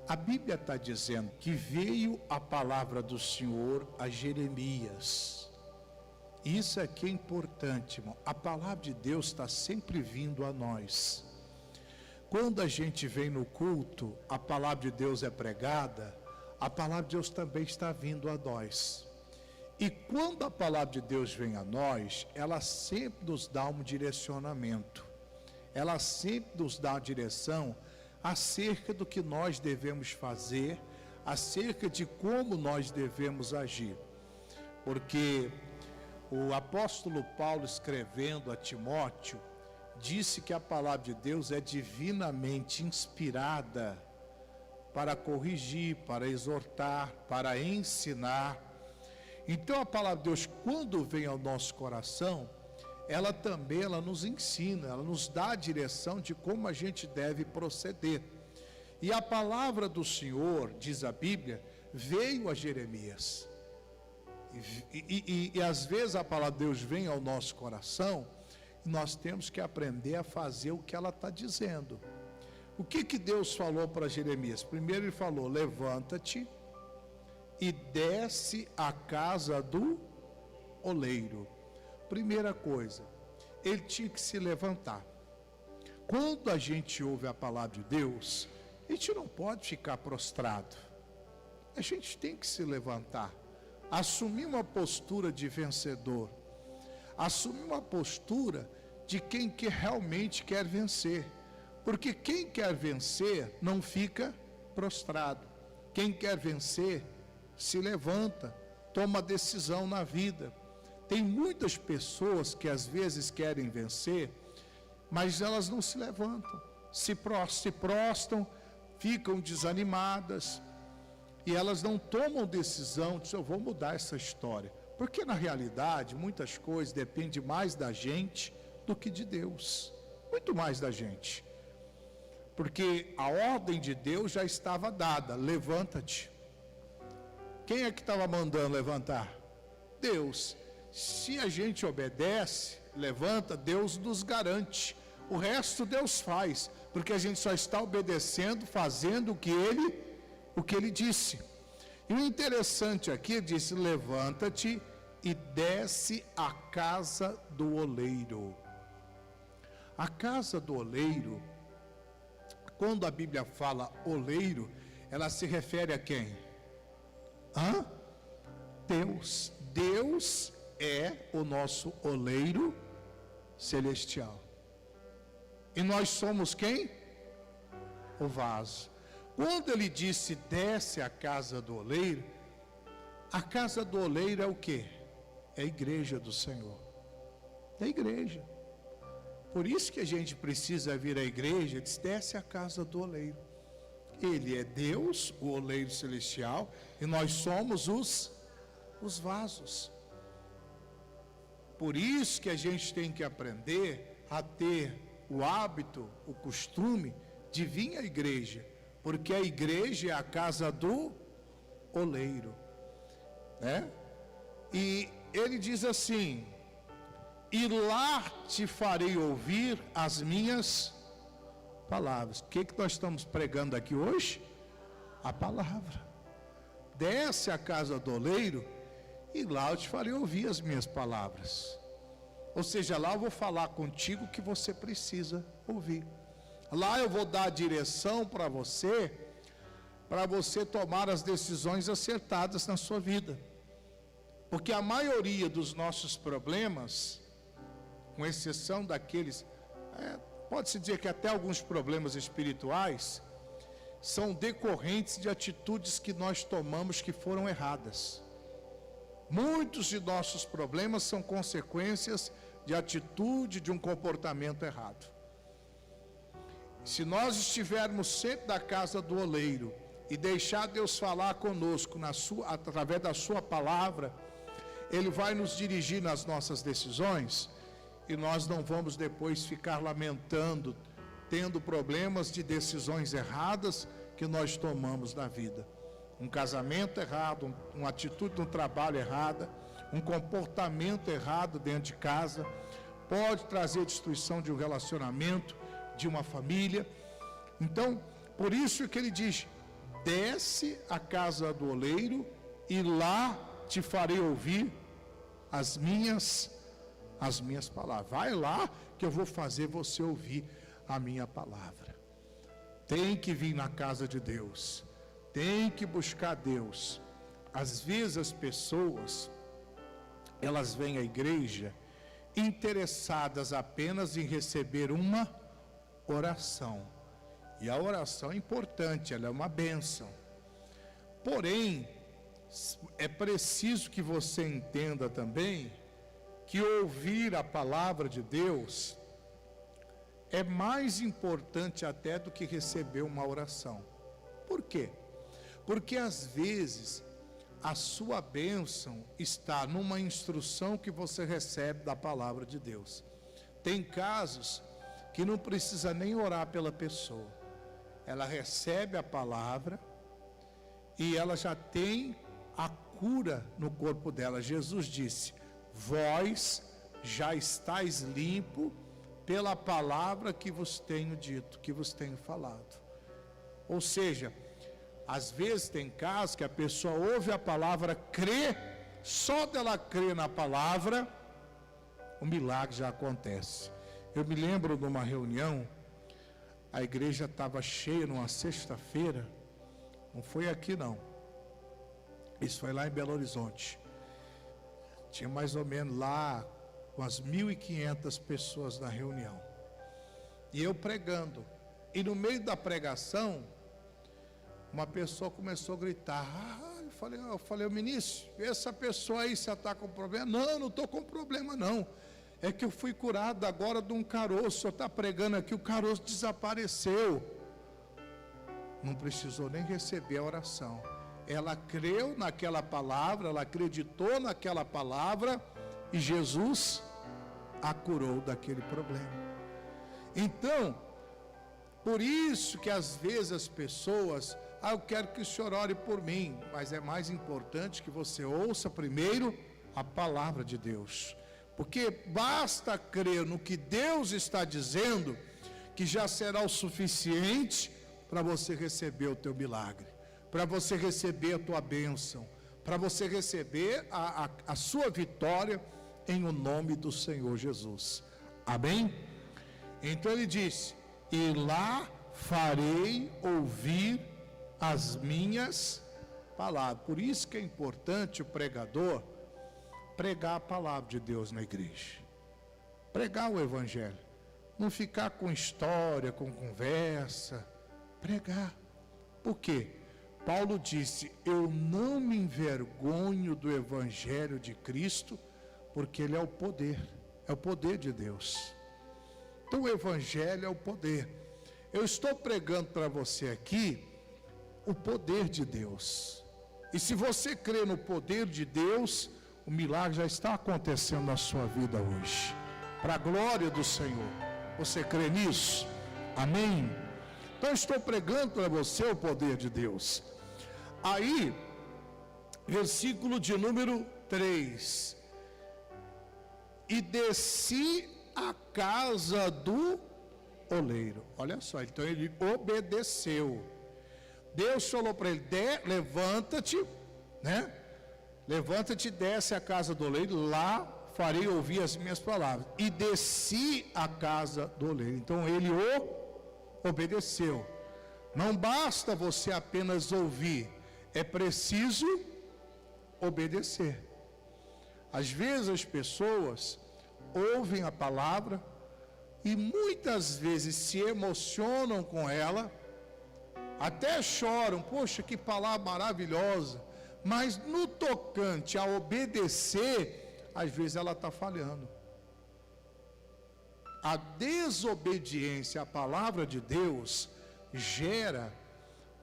A Bíblia está dizendo que veio a palavra do Senhor a Jeremias. Isso aqui é importante, irmão. A palavra de Deus está sempre vindo a nós. Quando a gente vem no culto, a palavra de Deus é pregada, a palavra de Deus também está vindo a nós. E quando a palavra de Deus vem a nós, ela sempre nos dá um direcionamento. Ela sempre nos dá uma direção acerca do que nós devemos fazer, acerca de como nós devemos agir. Porque o apóstolo Paulo, escrevendo a Timóteo, disse que a palavra de Deus é divinamente inspirada para corrigir, para exortar, para ensinar. Então a palavra de Deus, quando vem ao nosso coração, ela nos ensina, ela nos dá a direção de como a gente deve proceder. E a palavra do Senhor, diz a Bíblia, veio a Jeremias. E às vezes a palavra de Deus vem ao nosso coração, e nós temos que aprender a fazer o que ela está dizendo. O que Deus falou para Jeremias? Primeiro ele falou: levanta-te e desce à casa do oleiro. Primeira coisa, ele tinha que se levantar. Quando a gente ouve a palavra de Deus, a gente não pode ficar prostrado. A gente tem que se levantar, assumir uma postura de vencedor, assumir uma postura de quem que realmente quer vencer. Porque quem quer vencer não fica prostrado. Quem quer vencer se levanta, toma decisão na vida. Tem muitas pessoas que às vezes querem vencer, mas elas não se levantam, se prostram, ficam desanimadas, e elas não tomam decisão de eu vou mudar essa história. Porque na realidade muitas coisas dependem mais da gente do que de Deus, muito mais da gente. Porque a ordem de Deus já estava dada: levanta-te. Quem é que estava mandando levantar? Deus. Se a gente obedece, levanta, Deus nos garante. O resto Deus faz, porque a gente só está obedecendo, fazendo o que Ele disse. E o interessante aqui, ele disse: levanta-te e desce à casa do oleiro. A casa do oleiro, quando a Bíblia fala oleiro, ela se refere a quem? Deus. Deus é o nosso oleiro celestial. E nós somos quem? O vaso. Quando ele disse desce à casa do oleiro, a casa do oleiro é o quê? É a igreja do Senhor. É a igreja. Por isso que a gente precisa vir à igreja, desce à casa do oleiro. Ele é Deus, o oleiro celestial, e nós somos os vasos. Por isso que a gente tem que aprender a ter o hábito, o costume de vir à igreja, porque a igreja é a casa do oleiro, né? E ele diz assim: e lá te farei ouvir as minhas palavras. O que nós estamos pregando aqui hoje? A palavra. Desce à casa do oleiro, e lá eu te farei ouvir as minhas palavras. Ou seja, lá eu vou falar contigo o que você precisa ouvir. Lá eu vou dar a direção para você tomar as decisões acertadas na sua vida. Porque a maioria dos nossos problemas, com exceção daqueles, pode-se dizer que até alguns problemas espirituais, são decorrentes de atitudes que nós tomamos que foram erradas. Muitos de nossos problemas são consequências de atitude, de um comportamento errado. Se nós estivermos sempre da casa do oleiro e deixar Deus falar conosco através da sua palavra, Ele vai nos dirigir nas nossas decisões, e nós não vamos depois ficar lamentando, tendo problemas de decisões erradas que nós tomamos na vida. Um casamento errado, uma atitude no trabalho errada, um comportamento errado dentro de casa, pode trazer destruição de um relacionamento, de uma família. Então, por isso que ele diz: desce à casa do oleiro e lá te farei ouvir as minhas palavras. Vai lá que eu vou fazer você ouvir a minha palavra. Tem que vir na casa de Deus, tem que buscar Deus. Às vezes as pessoas, elas vêm à igreja interessadas apenas em receber uma oração. E a oração é importante, ela é uma bênção. Porém, é preciso que você entenda também que ouvir a palavra de Deus é mais importante até do que receber uma oração. Por quê? Porque às vezes a sua bênção está numa instrução que você recebe da palavra de Deus. Tem casos que não precisa nem orar pela pessoa. Ela recebe a palavra e ela já tem a cura no corpo dela. Jesus disse: vós já estáis limpo pela palavra que vos tenho dito, que vos tenho falado. Ou seja, às vezes tem casos que a pessoa ouve a palavra, crê, só dela crer na palavra, o milagre já acontece. Eu me lembro de uma reunião, a igreja estava cheia numa sexta-feira, não foi aqui não, isso foi lá em Belo Horizonte. Tinha mais ou menos lá umas 1.500 pessoas na reunião. E eu pregando. E no meio da pregação, uma pessoa começou a gritar. Eu falei, ministro, essa pessoa aí, você está com problema? Não estou com problema não. É que eu fui curado agora de um caroço. O senhor está pregando aqui, o caroço desapareceu. Não precisou nem receber a oração. Ela creu naquela palavra, ela acreditou naquela palavra e Jesus a curou daquele problema. Então, por isso que às vezes as pessoas, eu quero que o senhor ore por mim, mas é mais importante que você ouça primeiro a palavra de Deus, porque basta crer no que Deus está dizendo, que já será o suficiente para você receber o teu milagre, para você receber a tua bênção, para você receber a sua vitória em o nome do Senhor Jesus. Amém? Então ele disse: e lá farei ouvir as minhas palavras. Por isso que é importante o pregador pregar a palavra de Deus na igreja, pregar o evangelho, não ficar com história, com conversa, pregar. Por quê? Paulo disse: eu não me envergonho do evangelho de Cristo, porque ele é o poder de Deus. Então o evangelho é o poder. Eu estou pregando para você aqui o poder de Deus. E se você crê no poder de Deus, o milagre já está acontecendo na sua vida hoje, para a glória do Senhor. Você crê nisso? Amém? Então eu estou pregando para você o poder de Deus. Aí, versículo de número 3. E desci à casa do oleiro. Olha só, então ele obedeceu. Deus falou para ele: levanta-te, né? Levanta-te, desce à casa do oleiro, lá farei ouvir as minhas palavras. E desci à casa do oleiro. Então ele obedeceu. Não basta você apenas ouvir, é preciso obedecer. Às vezes as pessoas ouvem a palavra e muitas vezes se emocionam com ela, até choram, poxa, que palavra maravilhosa, mas no tocante a obedecer, às vezes ela está falhando. A desobediência à palavra de Deus gera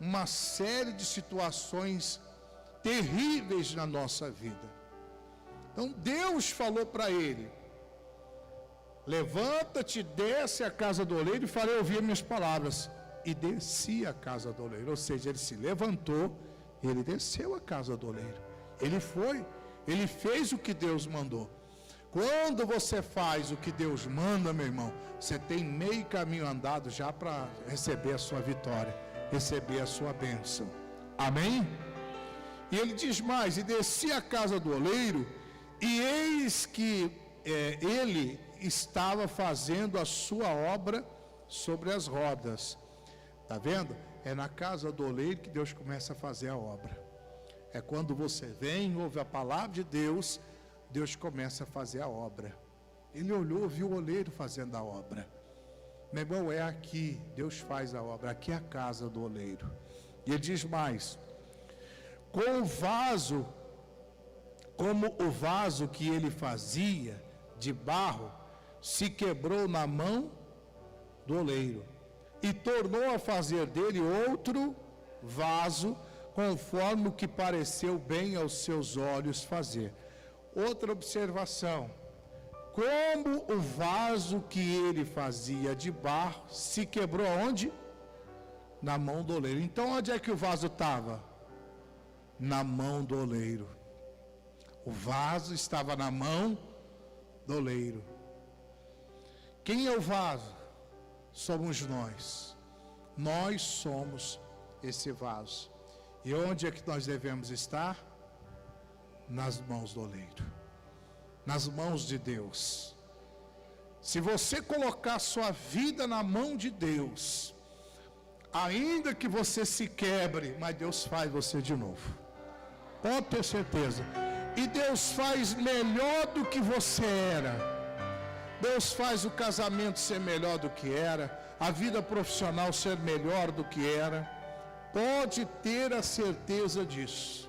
uma série de situações terríveis na nossa vida. Então Deus falou para ele: levanta-te, desce à casa do oleiro e farei ouvir minhas palavras. E desci à casa do oleiro, ou seja, ele se levantou, ele desceu à casa do oleiro. Ele fez o que Deus mandou. Quando você faz o que Deus manda, meu irmão, você tem meio caminho andado já para receber a sua vitória, receber a sua bênção. Amém? E ele diz mais: e desci à casa do oleiro, e eis que ele estava fazendo a sua obra sobre as rodas. Está vendo? É na casa do oleiro que Deus começa a fazer a obra. É quando você vem, ouve a palavra de Deus, Deus começa a fazer a obra. Ele olhou, viu o oleiro fazendo a obra. Meu irmão, é aqui, Deus faz a obra, aqui é a casa do oleiro. E ele diz mais: com o vaso, como o vaso que ele fazia de barro, se quebrou na mão do oleiro, e tornou a fazer dele outro vaso, conforme o que pareceu bem aos seus olhos fazer. Outra observação: como o vaso que ele fazia de barro se quebrou aonde? Na mão do oleiro. Então onde é que o vaso estava? Na mão do oleiro. O vaso estava na mão do oleiro. Quem é o vaso? Somos nós. Nós somos esse vaso. E onde é que nós devemos estar? Nas mãos do oleiro, nas mãos de Deus. Se você colocar sua vida na mão de Deus, ainda que você se quebre, mas Deus faz você de novo. Pode ter certeza. E Deus faz melhor do que você era. Deus faz o casamento ser melhor do que era, a vida profissional ser melhor do que era. Pode ter a certeza disso.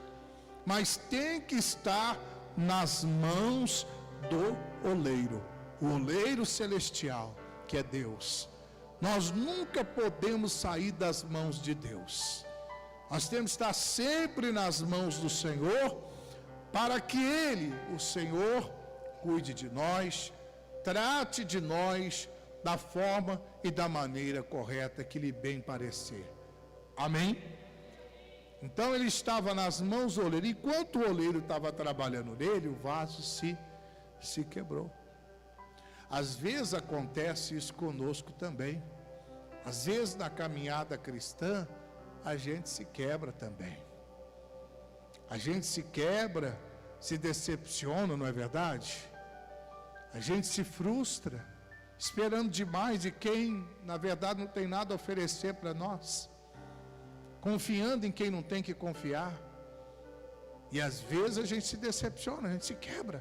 Mas tem que estar nas mãos do oleiro, o oleiro celestial, que é Deus. Nós nunca podemos sair das mãos de Deus. Nós temos que estar sempre nas mãos do Senhor, para que Ele, o Senhor, cuide de nós, trate de nós da forma e da maneira correta que lhe bem parecer. Amém? Então ele estava nas mãos do oleiro. Enquanto o oleiro estava trabalhando nele, o vaso se quebrou. Às vezes acontece isso conosco também. Às vezes na caminhada cristã, a gente se quebra também. A gente se quebra, se decepciona, não é verdade? A gente se frustra, esperando demais de quem, na verdade, não tem nada a oferecer para nós. Confiando em quem não tem que confiar. E às vezes a gente se decepciona, a gente se quebra.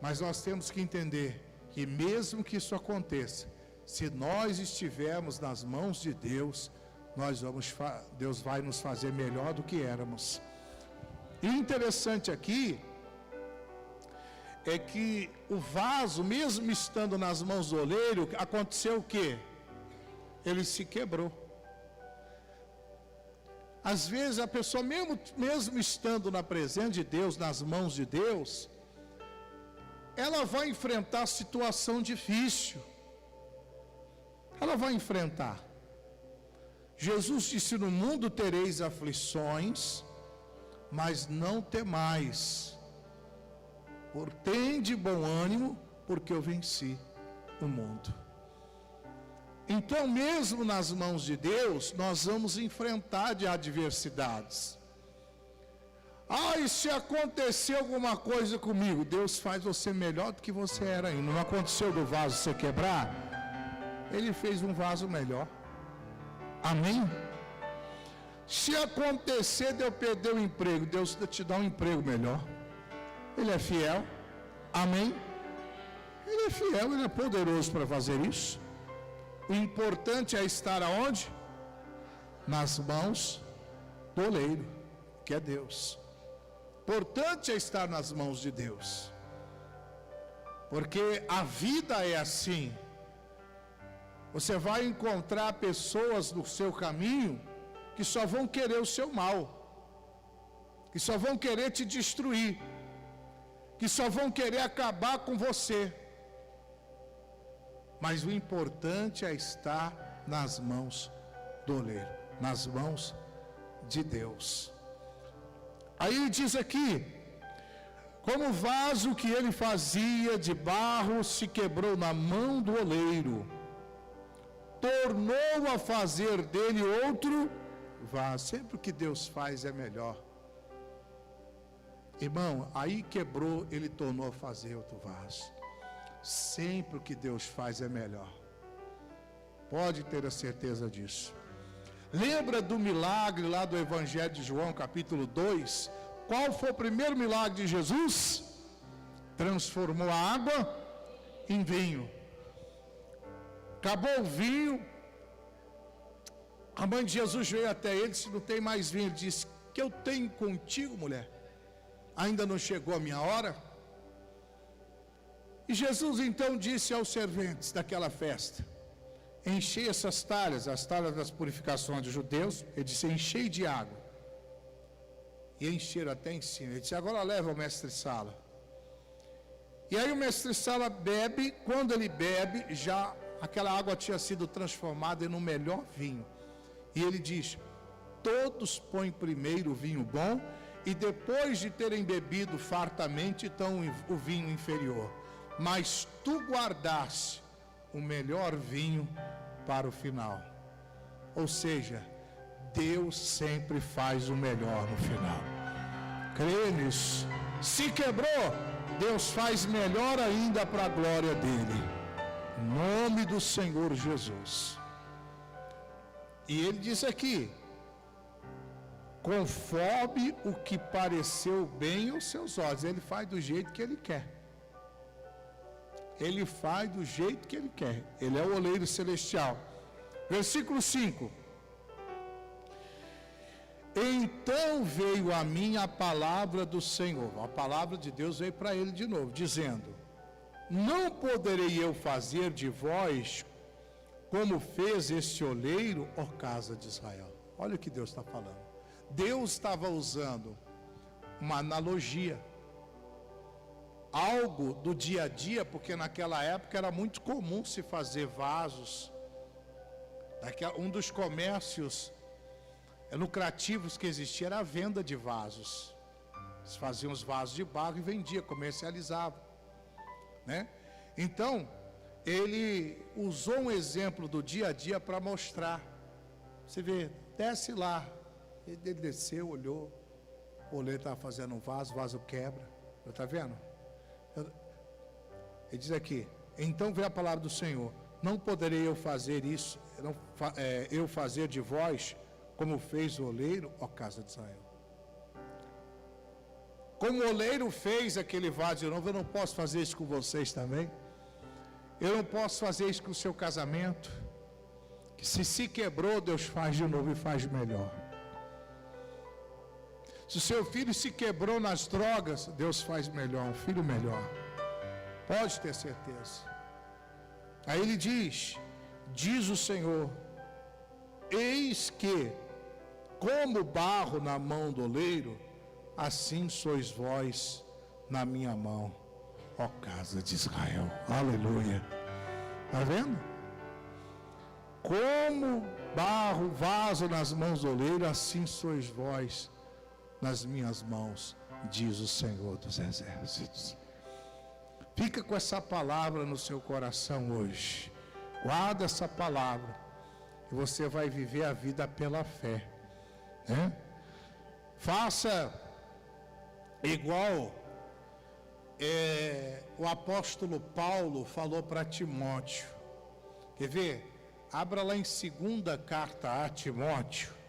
Mas nós temos que entender que mesmo que isso aconteça, se nós estivermos nas mãos de Deus, Deus vai nos fazer melhor do que éramos. E interessante aqui é que o vaso, mesmo estando nas mãos do oleiro, aconteceu o quê? Ele se quebrou. Às vezes a pessoa, mesmo estando na presença de Deus, nas mãos de Deus, ela vai enfrentar situação difícil. Ela vai enfrentar. Jesus disse: no mundo tereis aflições, mas não temais. Tende bom ânimo, porque eu venci o mundo. Então, mesmo nas mãos de Deus, nós vamos enfrentar de adversidades. E se acontecer alguma coisa comigo, Deus faz você melhor do que você era ainda. Não aconteceu do vaso você quebrar? Ele fez um vaso melhor. Amém? Se acontecer de eu perder o emprego, Deus te dá um emprego melhor. Ele é fiel. Amém? Ele é fiel, Ele é poderoso para fazer isso. O importante é estar aonde? Nas mãos do oleiro, que é Deus. Importante é estar nas mãos de Deus. Porque a vida é assim. Você vai encontrar pessoas no seu caminho que só vão querer o seu mal, que só vão querer te destruir, que só vão querer acabar com você. Mas o importante é estar nas mãos do oleiro, nas mãos de Deus. Aí diz aqui: como o vaso que ele fazia de barro se quebrou na mão do oleiro, tornou a fazer dele outro vaso. Sempre o que Deus faz é melhor. Irmão, aí quebrou, ele tornou a fazer outro vaso. Sempre o que Deus faz é melhor. Pode ter a certeza disso. Lembra do milagre lá do Evangelho de João, capítulo 2? Qual foi o primeiro milagre de Jesus? Transformou a água em vinho. Acabou o vinho. A mãe de Jesus veio até ele e disse: não tem mais vinho. Ele disse: que eu tenho contigo, mulher? Ainda não chegou a minha hora? E Jesus então disse aos serventes daquela festa: enchei essas talhas, as talhas das purificações dos judeus. Ele disse: enchei de água. E encheram até em cima. Ele disse: agora leva ao mestre-sala. E aí o mestre-sala bebe. Quando ele bebe, já aquela água tinha sido transformada em um melhor vinho. E ele diz: todos põem primeiro o vinho bom, e depois de terem bebido fartamente, então o vinho inferior. Mas tu guardaste o melhor vinho para o final. Ou seja, Deus sempre faz o melhor no final. Crê nisso. Se quebrou, Deus faz melhor ainda para a glória dele. Em nome do Senhor Jesus. E ele diz aqui: conforme o que pareceu bem aos seus olhos. Ele faz do jeito que ele quer. Ele faz do jeito que ele quer. Ele é o oleiro celestial. Versículo 5. Então veio a mim a palavra do Senhor. A palavra de Deus veio para ele de novo, dizendo: não poderei eu fazer de vós como fez este oleiro, ó casa de Israel. Olha o que Deus está falando. Deus estava usando uma analogia, algo do dia a dia, porque naquela época era muito comum se fazer vasos. Um dos comércios lucrativos que existia era a venda de vasos. Eles faziam os vasos de barro e vendiam, comercializavam, né? Então, ele usou um exemplo do dia a dia para mostrar. Você vê, desce lá. Ele desceu, olhou. O oleiro estava fazendo um vaso, o vaso quebra. Está vendo? Ele diz aqui: então veio a palavra do Senhor: não poderei eu fazer isso, eu fazer de vós como fez o oleiro, ó casa de Israel. Como o oleiro fez aquele vaso de novo, eu não posso fazer isso com vocês também. Eu não posso fazer isso com o seu casamento. Que se quebrou, Deus faz de novo e faz melhor. Se o seu filho se quebrou nas drogas, Deus faz melhor, um filho melhor. Pode ter certeza. Aí ele diz o Senhor: eis que, como barro na mão do oleiro, assim sois vós na minha mão, ó casa de Israel. Aleluia. Está vendo? Como barro, vaso nas mãos do oleiro, assim sois vós nas minhas mãos, diz o Senhor dos Exércitos. Fica com essa palavra no seu coração hoje. Guarda essa palavra e você vai viver a vida pela fé, né? Faça igual o apóstolo Paulo falou para Timóteo. Quer ver? Abra lá em 2ª carta a Timóteo.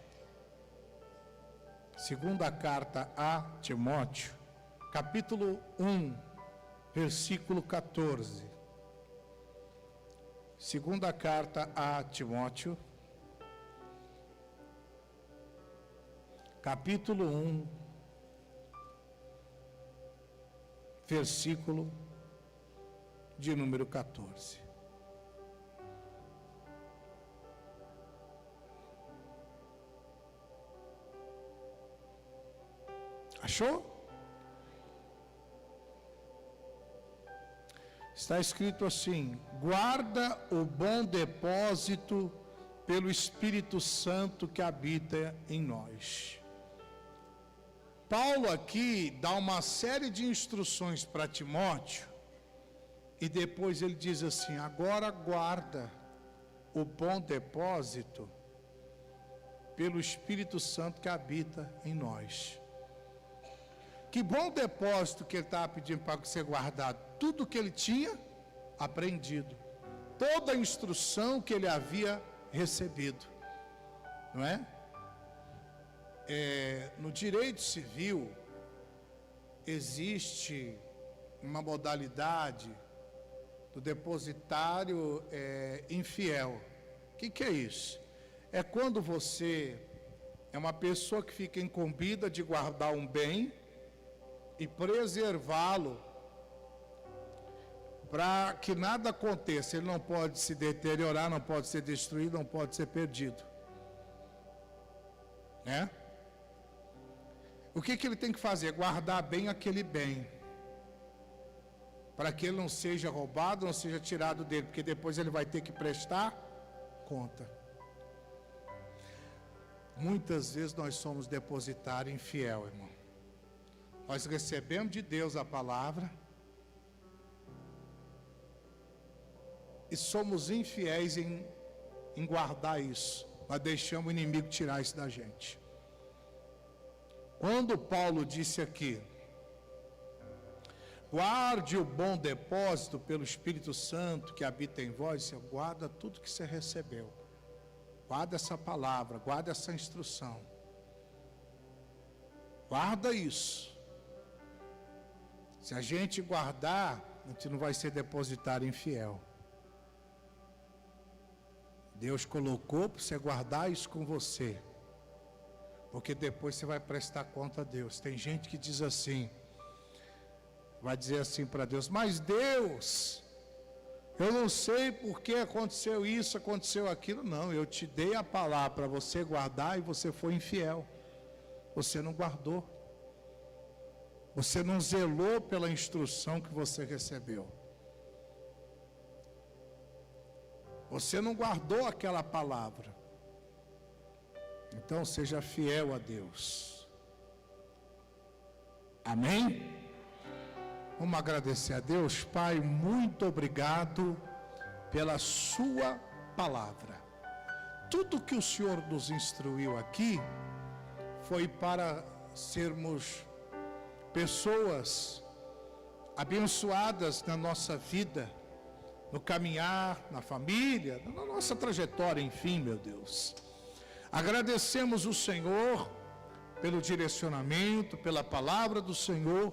2ª carta a Timóteo, capítulo 1, versículo 14. 2ª carta a Timóteo, capítulo 1, versículo de número 14. Achou? Está escrito assim: guarda o bom depósito pelo Espírito Santo que habita em nós. Paulo aqui dá uma série de instruções para Timóteo e depois ele diz assim: agora guarda o bom depósito pelo Espírito Santo que habita em nós. Que bom depósito que ele estava pedindo para você guardar. Tudo que ele tinha aprendido. Toda a instrução que ele havia recebido. Não é? No direito civil, existe uma modalidade do depositário infiel. O que é isso? É quando você é uma pessoa que fica incumbida de guardar um bem e preservá-lo para que nada aconteça. Ele não pode se deteriorar, não pode ser destruído, não pode ser perdido. Né? O que ele tem que fazer? Guardar bem aquele bem, para que ele não seja roubado, não seja tirado dele, porque depois ele vai ter que prestar conta. Muitas vezes nós somos depositário infiel, irmão. Nós recebemos de Deus a palavra e somos infiéis em guardar isso. Nós deixamos o inimigo tirar isso da gente. Quando Paulo disse aqui, guarde o bom depósito pelo Espírito Santo que habita em vós, você guarda tudo que você recebeu. Guarda essa palavra, guarda essa instrução. Guarda isso. Se a gente guardar, a gente não vai ser depositário infiel. Deus colocou para você guardar isso com você, porque depois você vai prestar conta a Deus. Tem gente que diz assim, vai dizer assim para Deus, mas Deus, eu não sei por que aconteceu isso, aconteceu aquilo. Não, eu te dei a palavra para você guardar e você foi infiel. Você não guardou. Você não zelou pela instrução que você recebeu. Você não guardou aquela palavra. Então seja fiel a Deus. Amém? Vamos agradecer a Deus. Pai, muito obrigado pela sua palavra. Tudo que o Senhor nos instruiu aqui foi para sermos pessoas abençoadas na nossa vida, no caminhar, na família, na nossa trajetória, enfim, meu Deus. Agradecemos o Senhor pelo direcionamento, pela palavra do Senhor,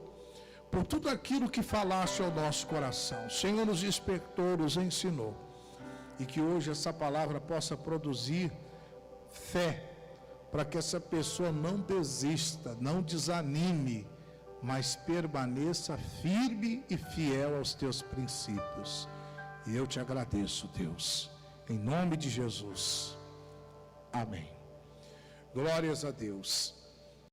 por tudo aquilo que falaste ao nosso coração. O Senhor nos despertou, nos ensinou, e que hoje essa palavra possa produzir fé, para que essa pessoa não desista, não desanime, mas permaneça firme e fiel aos teus princípios. E eu te agradeço, Deus, em nome de Jesus. Amém. Glórias a Deus.